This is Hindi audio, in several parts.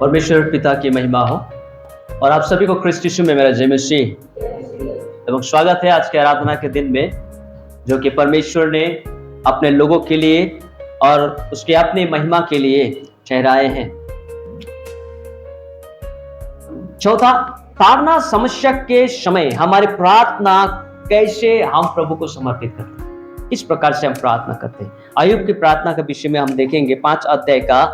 परमेश्वर पिता की महिमा हो और आप सभी को ख्रिस्त यीशु में मेरा जय मसीह एवं स्वागत है आज के आराधना के दिन में, जो कि परमेश्वर ने अपने लोगों के लिए और उसके अपनी महिमा के लिए ठहराए हैं। चौथा, ताड़ना समस्या के समय हमारी प्रार्थना कैसे हम प्रभु को समर्पित करते हैं, इस प्रकार से हम प्रार्थना करते हैं। अय्यूब की प्रार्थना के विषय में हम देखेंगे 5 अध्याय का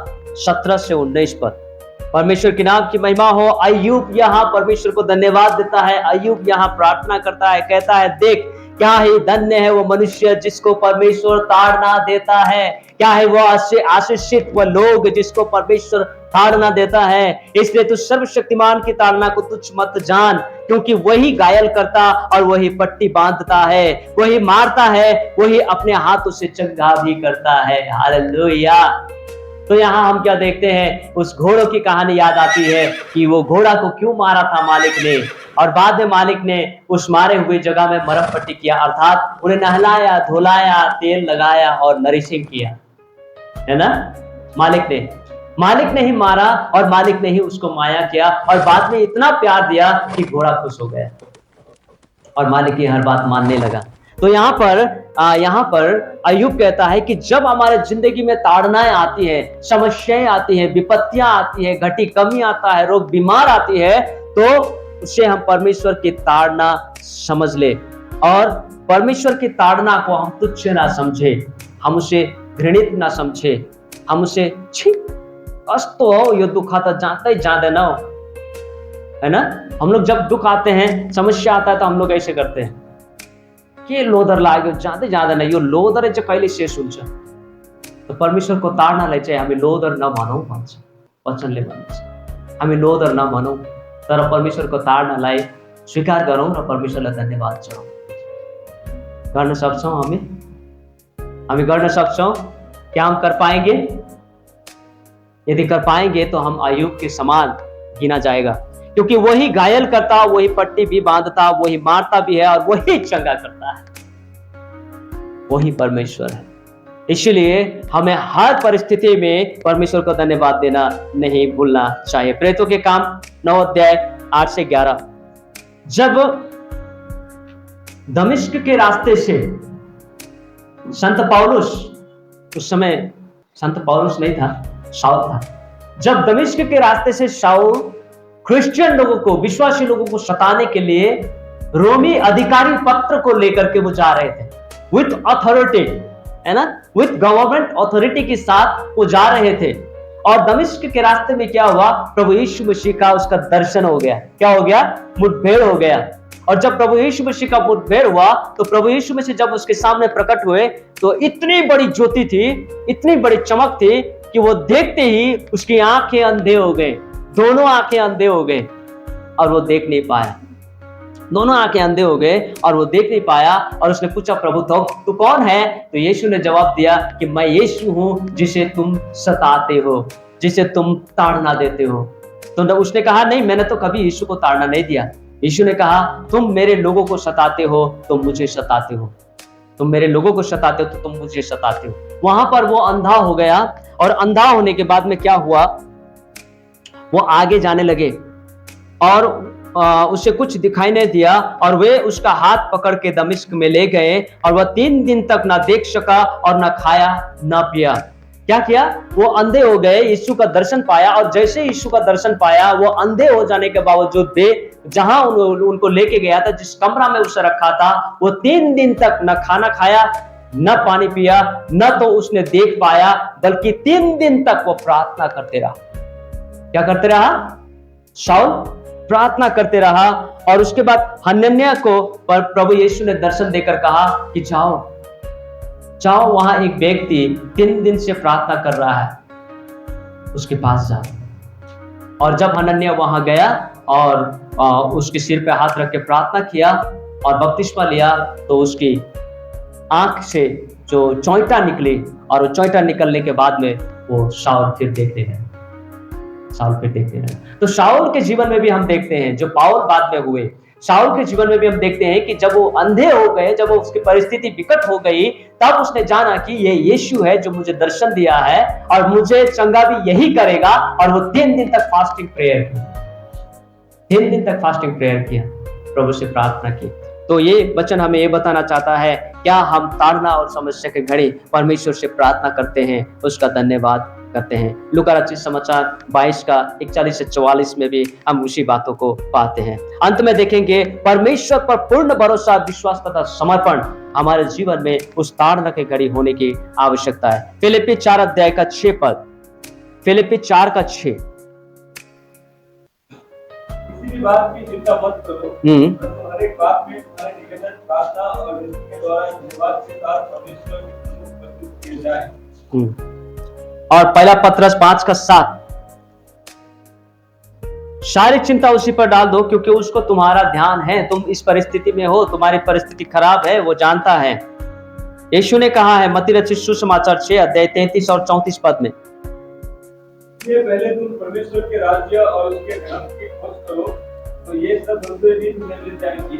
17 से 19 पर। परमेश्वर के नाम की महिमा हो। अय्यूब यहाँ परमेश्वर को धन्यवाद देता है। अय्यूब यहाँ प्रार्थना करता है, कहता है, देख क्या ही धन्य है वो मनुष्य जिसको परमेश्वर ताड़ना देता है। क्या है वो आशीषित वो लोग जिसको परमेश्वर ताड़ना देता है। इसलिए तू सर्वशक्तिमान की ताड़ना को तुच्छ मत जान, क्योंकि वही घायल करता और वही पट्टी बांधता है, वही मारता है, वही अपने हाथों से चंगा भी करता है। हालेलुया। तो यहाँ हम क्या देखते हैं, उस घोड़ों की कहानी याद आती है कि वो घोड़ा को क्यों मारा था मालिक ने, और बाद में मालिक ने उस मारे हुए जगह में मरहम पट्टी किया, अर्थात उन्हें नहलाया, धुलाया, तेल लगाया और नरिशिंग किया, है ना। मालिक ने ही मारा और मालिक ने ही उसको माया किया, और बाद में इतना प्यार दिया कि घोड़ा खुश हो गया और मालिक की हर बात मानने लगा। तो यहाँ पर अय्यूब कहता है कि जब हमारे जिंदगी में ताड़नाएं आती है, समस्याएं आती है, विपत्तियां आती है, घटी कमी आता है, रोग बीमार आती है, तो उसे हम परमेश्वर की ताड़ना समझ ले और परमेश्वर की ताड़ना को हम तुच्छ ना समझे, हम उसे घृणित ना समझे, हम उसे छी कष्ट तो हो, ये दुख आता जाता ही ज्यादा ना हो, है ना। हम लोग जब दुख आते हैं, समस्या आता है, तो हम लोग ऐसे करते हैं के लोदर लाग्यो ज्यादा नहीं, यो लोदर चाहिँ कहिले शेष हुन्छ। तो परमेश्वर को ताड़ना ले चाहिँ हामी लोदर नभनौँ भन्छ वचनले भन्छ। हामी लोदर नभनौँ, तर परमेश्वर को ताड़नालाई स्वीकार गरौँ र परमेश्वरलाई धन्यवाद चढाउँ। गर्न सक्छौँ हामी गर्न सक्छौँ। क्या हम कर पाएंगे? यदि कर पाएंगे तो हम अय्यूब के समान गिना जाएगा, क्योंकि वही घायल करता, वही पट्टी भी बांधता, वही मारता भी है और वही चंगा करता है, वही परमेश्वर है। इसलिए हमें हर परिस्थिति में परमेश्वर को धन्यवाद देना नहीं भूलना चाहिए। प्रेरितों के काम 9 अध्याय 8 से 11। जब दमिश्क के रास्ते से संत पौलुस, उस समय संत पौलुस नहीं था, शाऊल था। जब दमिश्क के रास्ते से शाऊल क्रिश्चियन लोगों को, विश्वासी लोगों को सताने के लिए रोमी अधिकारी पत्र को लेकर के वो जा रहे थे, विथ अथॉरिटी, है ना, विथ गवर्नमेंट अथॉरिटी के साथ वो जा रहे थे। और दमिश्क के रास्ते में क्या हुआ, प्रभु यीशु मसीह का उसका दर्शन हो गया। क्या हो गया? मुठभेड़ हो गया। और जब प्रभु यीशु मसीह का मुठभेड़ हुआ, तो प्रभु यीशु मसीह जब उसके सामने प्रकट हुए, तो इतनी बड़ी ज्योति थी, इतनी बड़ी चमक थी कि वो देखते ही उसकी आंखें अंधे हो गए, दोनों आंखें अंधे हो गए और वो देख नहीं पाया। दोनों आंखें अंधे हो गए और वो देख नहीं पाया। और उसने पूछा, प्रभु तू कौन है? तो यीशु ने जवाब दिया कि मैं यीशु हूं जिसे तुम सताते हो, जिसे तुम ताड़ना देते हो। तो उसने कहा, नहीं, मैंने तो कभी यीशु को ताड़ना नहीं दिया। यीशु ने कहा, तुम मेरे लोगों को सताते हो, तुम मुझे सताते हो, तुम मेरे लोगों को सताते हो तो तुम मुझे सताते हो। वहां पर वो अंधा हो गया, और अंधा होने के बाद में क्या हुआ, वो आगे जाने लगे और उसे कुछ दिखाई नहीं दिया, और वे उसका हाथ पकड़ के दमिश्क में ले गए, और वह 3 दिन तक ना देख सका और ना खाया ना पिया। क्या किया? वो अंधे हो गए, यीशु का दर्शन पाया, और जैसे यीशु का दर्शन पाया, वो अंधे हो जाने के बावजूद जहां उनको लेके गया था, जिस कमरा में उसे रखा था, वो 3 दिन तक न खाना खाया, न पानी पिया, न तो उसने देख पाया, बल्कि 3 दिन तक वो प्रार्थना करते रहा। क्या करते रहा? शाऊल प्रार्थना करते रहा। और उसके बाद हनन्याह को प्रभु यीशु ने दर्शन देकर कहा कि जाओ, वहां एक व्यक्ति 3 दिन से प्रार्थना कर रहा है, उसके पास जाओ। और जब हनन्याह वहां गया और उसके सिर पे हाथ रख के प्रार्थना किया और बपतिस्मा लिया, तो उसकी आंख से जो चोंटा निकली, और वो चोंटा निकलने के बाद में वो शाऊल फिर देखते गए। शाऊल पे देखते रहे। तो शाऊल के जीवन में भी हम देखते हैं, जो पाउल बाद में हुए, शाऊल के जीवन में भी हम देखते हैं कि जब वो अंधे हो गए, जब वो उसकी परिस्थिति विकट हो गई, तब उसने जाना कि ये यीशु है जो मुझे दर्शन दिया है और मुझे चंगा भी यही करेगा। और वो 3 दिन तक फास्टिंग प्रेयर की, 3 दिन तक फास्टिंग प्रेयर किया, प्रभु से प्रार्थना की। तो ये वचन हमें ये बताना चाहता है, क्या हम ताड़ना और समस्या के घड़ी परमेश्वर से प्रार्थना करते हैं, उसका धन्यवाद करते हैं। लूका रचित समाचार 22 का 41 से 44 में भी हम उसी बातों को पाते हैं। अंत में देखेंगे, परमेश्वर पर पूर्ण भरोसा, विश्वास तथा समर्पण हमारे जीवन में उस ताड़ना के घड़ी होने की आवश्यकता है। फिलिप्पी 4 अध्याय का 6 पद, फिलिप्पी 4 का 6। किसी भी बात की चिंता मत करो, परंतु हर एक बात में तुम्हारे निवेदन, प्रार्थना और विनती के द्वारा धन्यवाद के साथ परमेश्वर के सम्मुख प्रस्तुत किए जाएं। और पहला पत्रस 5 का 7, सारी चिंता उसी पर डाल दो क्योंकि उसको तुम्हारा ध्यान है। तुम इस परिस्थिति में हो, तुम्हारी परिस्थिति खराब है, वो जानता है। यीशु ने कहा है मत्ती रचित सुसमाचार 6 अध्याय 33 और 34 पद में, ये पहले तुम परमेश्वर के राज्य और उसके धर्म की खोज करो, तो ये सब दूसरे दिन तुम्हें मिल जाएंगी।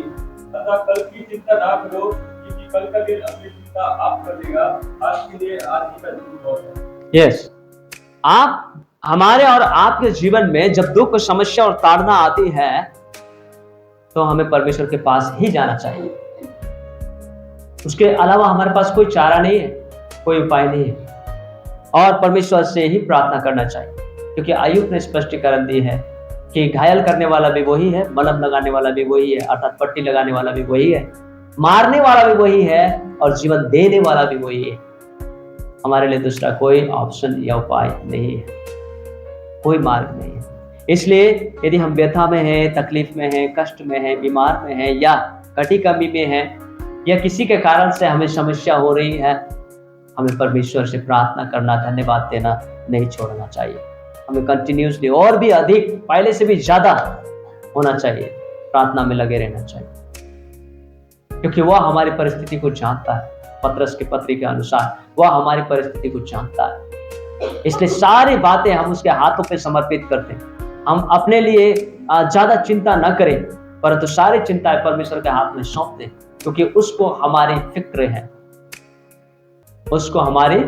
अतः कल की चिंता ना करो, क्योंकि कल का दिन अपनी चिंता आप कर देगा। आज के लिए आज ही का दिन बहुत है। यस, आप हमारे और आपके जीवन में जब दुख, समस्या और ताड़ना आती है, तो हमें परमेश्वर के पास ही जाना चाहिए। उसके अलावा हमारे पास कोई चारा नहीं है, कोई उपाय नहीं है, और परमेश्वर से ही प्रार्थना करना चाहिए। क्योंकि अय्यूब ने स्पष्टीकरण दी है कि घायल करने वाला भी वही है, मलहम लगाने वाला भी वही है, अर्थात पट्टी लगाने वाला भी वही है, मारने वाला भी वही है और जीवन देने वाला भी वही है। हमारे लिए दूसरा कोई ऑप्शन या उपाय नहीं है, कोई मार्ग नहीं है। इसलिए यदि हम व्यथा में हैं, तकलीफ में हैं, कष्ट में हैं, बीमार में हैं, या कटी कमी में हैं, या किसी के कारण से हमें समस्या हो रही है, हमें परमेश्वर से प्रार्थना करना, धन्यवाद देना नहीं छोड़ना चाहिए। हमें कंटिन्यूसली और भी अधिक, पहले से भी ज्यादा होना चाहिए, प्रार्थना में लगे रहना चाहिए, क्योंकि वह हमारी परिस्थिति को जानता है। पत्रस के पत्री के अनुसार वह हमारी परिस्थिति को जानता है, इसलिए सारी बातें हम उसके हाथों पे समर्पित करते हैं। हम अपने लिए ज्यादा चिंता न करें, परंतु सारी चिंताएं परमेश्वर के हाथ में सौंप दें, क्योंकि उसको हमारी फिक्र है, उसको हमारी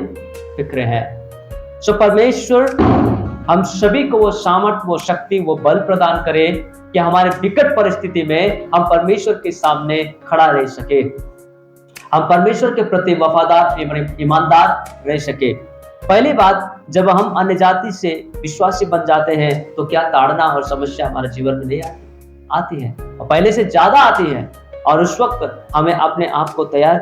फिक्र है। सो परमेश्वर हम सभी को वो सामर्थ, वो शक्ति, वो बल प्रदान करे कि हमारे विकट परिस्थिति में हम परमेश्वर के सामने खड़ा रह सके, हम परमेश्वर के प्रति वफादार एवं ईमानदार रह सके। पहली बात, जब हम अन्य जाति से विश्वासी बन जाते हैं तो क्या ताड़ना और समस्या हमारे जीवन में नहीं आती है, और पहले से ज्यादा आती है। और उस वक्त हमें अपने आप को तैयार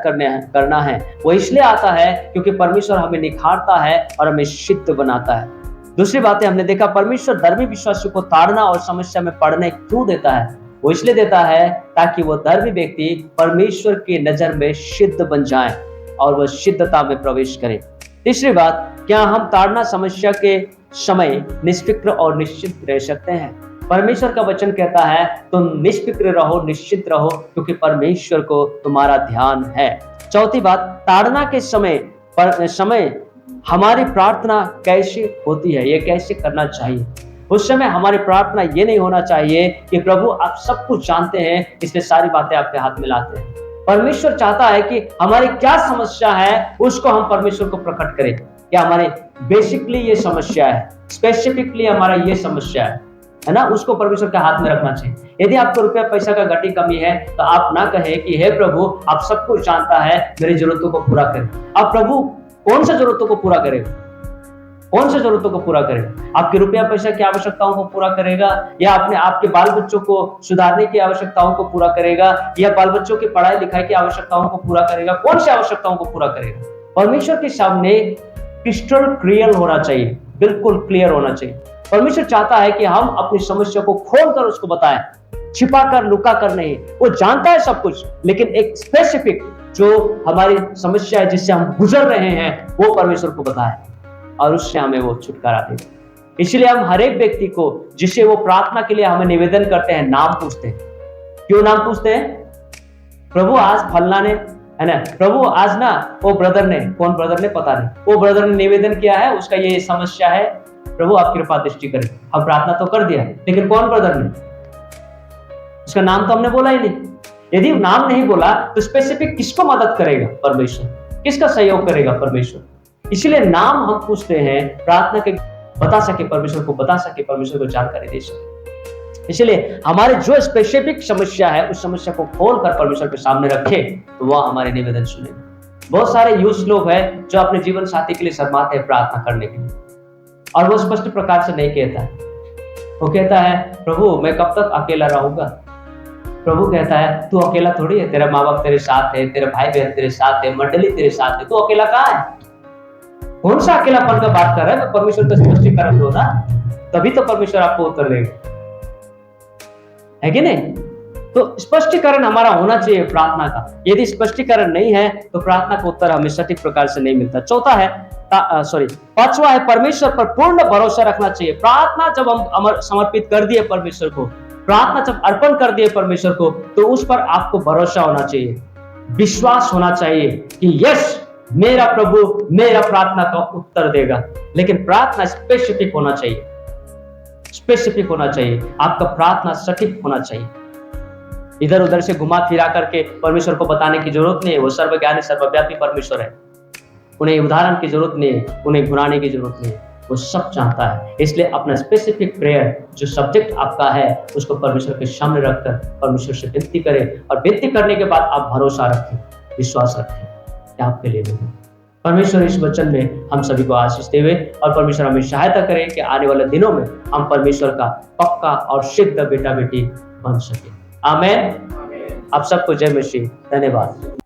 करना है। वो इसलिए आता है क्योंकि परमेश्वर हमें निखारता है और हमें सिद्ध बनाता है। दूसरी बात है, हमने देखा परमेश्वर धर्मी विश्वासियों को ताड़ना और समस्या में पड़ने क्यों देता है। वो इसलिए देता है ताकि वो धर्मी व्यक्ति परमेश्वर की नजर में सिद्ध बन जाए और वह सिद्धता में प्रवेश करे। तीसरी बात, क्या हम ताड़ना समस्या के समय निष्फिक्र और निश्चित रह सकते हैं। परमेश्वर का वचन कहता है तुम निष्फिक्र रहो, निश्चित रहो, क्योंकि परमेश्वर को तुम्हारा ध्यान है। चौथी बात, ताड़ना के समय हमारी प्रार्थना कैसे होती है, ये कैसे करना चाहिए। उस समय हमारी प्रार्थना ये नहीं होना चाहिए कि प्रभु आप सब कुछ जानते हैं इसलिए सारी बातें आपके हाथ में लाते हैं। परमेश्वर चाहता है कि हमारी क्या समस्या है उसको हम परमेश्वर को प्रकट करें। क्या हमारे बेसिकली ये समस्या है, स्पेसिफिकली हमारा ये समस्या है ना, उसको परमेश्वर के हाथ में रखना चाहिए। यदि आपको रुपया पैसा का घटी कमी है तो आप ना कहें कि हे प्रभु आप सब कुछ जानता है, मेरी जरूरतों को पूरा करें। अब प्रभु कौन सा जरूरतों को पूरा करेगा, कौन सी जरूरतों को पूरा करेगा। आपके रुपया पैसा की आवश्यकताओं को पूरा करेगा, या अपने आपके बाल बच्चों को सुधारने की आवश्यकताओं को पूरा करेगा, या बाल बच्चों की पढ़ाई लिखाई की आवश्यकताओं को पूरा करेगा। कौन सी आवश्यकताओं को पूरा करेगा। परमेश्वर के सामने क्रिस्टल क्लियर होना चाहिए, बिल्कुल क्लियर होना चाहिए। परमेश्वर चाहता है कि हम अपनी समस्या को खोलकर उसको बताएं, छिपा कर लुका कर नहीं। वो जानता है सब कुछ, लेकिन एक स्पेसिफिक जो हमारी समस्या है जिससे हम गुजर रहे हैं वो परमेश्वर को बताएं और उससे हमें वो छुटकारा दे। इसलिए हम हर एक व्यक्ति को जिसे वो प्रार्थना के लिए हमें निवेदन करते हैं, नाम पूछते हैं। क्यों नाम पूछते हैं? प्रभु आज फलना ने, है ना, प्रभु आज ना वो ब्रदर ने, कौन ब्रदर ने पता नहीं, वो ब्रदर ने निवेदन किया है, उसका ये समस्या है, प्रभु आप कृपा दृष्टि करें। हम प्रार्थना तो कर दिया, लेकिन कौन ब्रदर ने? उसका नाम तो हमने बोला ही नहीं। यदि नाम नहीं बोला तो स्पेसिफिक किसको मदद करेगा? परमेश्वर। किसका सहयोग करेगा? परमेश्वर। इसलिए नाम हम पूछते हैं प्रार्थना के, बता सके परमेश्वर को, बता सके परमेश्वर को जानकारी दे सके। इसलिए हमारे जो स्पेसिफिक समस्या है उस समस्या को खोलकर परमेश्वर के सामने रखे तो वह हमारे निवेदन सुनेगा। बहुत सारे यूथ लोग हैं जो अपने जीवन साथी के लिए शर्माते हैं प्रार्थना करने के लिए, और वो स्पष्ट प्रकार से नहीं कहता है। वो कहता है प्रभु मैं कब तक अकेला रहूंगा? प्रभु कहता है तू अकेला थोड़ी है, तेरा माँ बाप तेरे साथ है, तेरे भाई बहन तेरे साथ है, मंडली तेरे साथ है, तू अकेला कहाँ है? कौन सा अकेलापन का बात कर रहा है? परमेश्वर का स्पष्टीकरण दो ना, तभी तो परमेश्वर आपको उत्तर देगा, है कि नहीं? तो स्पष्टीकरण हमारा होना चाहिए प्रार्थना का। यदि स्पष्टीकरण नहीं है तो प्रार्थना का उत्तर हमें सटीक प्रकार से नहीं मिलता। चौथा है पांचवा है परमेश्वर पर पूर्ण भरोसा रखना चाहिए। प्रार्थना जब हम समर्पित कर दिए परमेश्वर को, प्रार्थना जब अर्पण कर दिए परमेश्वर को, तो उस पर आपको भरोसा होना चाहिए, विश्वास होना चाहिए कि यस मेरा प्रभु मेरा प्रार्थना का उत्तर देगा। लेकिन प्रार्थना स्पेसिफिक होना चाहिए, स्पेसिफिक होना चाहिए, आपका प्रार्थना सटीक होना चाहिए। इधर उधर से घुमा फिरा करके परमेश्वर को बताने की जरूरत नहीं है। वो सर्वज्ञानी सर्वव्यापी परमेश्वर है, उन्हें उदाहरण की जरूरत नहीं है, उन्हें घुराने की जरूरत नहीं है, वो सब चाहता है। इसलिए अपना स्पेसिफिक प्रेयर जो सब्जेक्ट आपका है उसको परमेश्वर के सामने रखकर परमेश्वर से विनती करें, और विनती करने के बाद आप भरोसा रखें, विश्वास रखें कि आपके लिए नहीं। परमेश्वर इस वचन में हम सभी को आशीष देवे, और परमेश्वर हमें सहायता करे कि आने वाले दिनों में हम परमेश्वर का पक्का और सिद्ध बेटा बेटी बन सके। आमेन। आप सबको जय मसीह। धन्यवाद।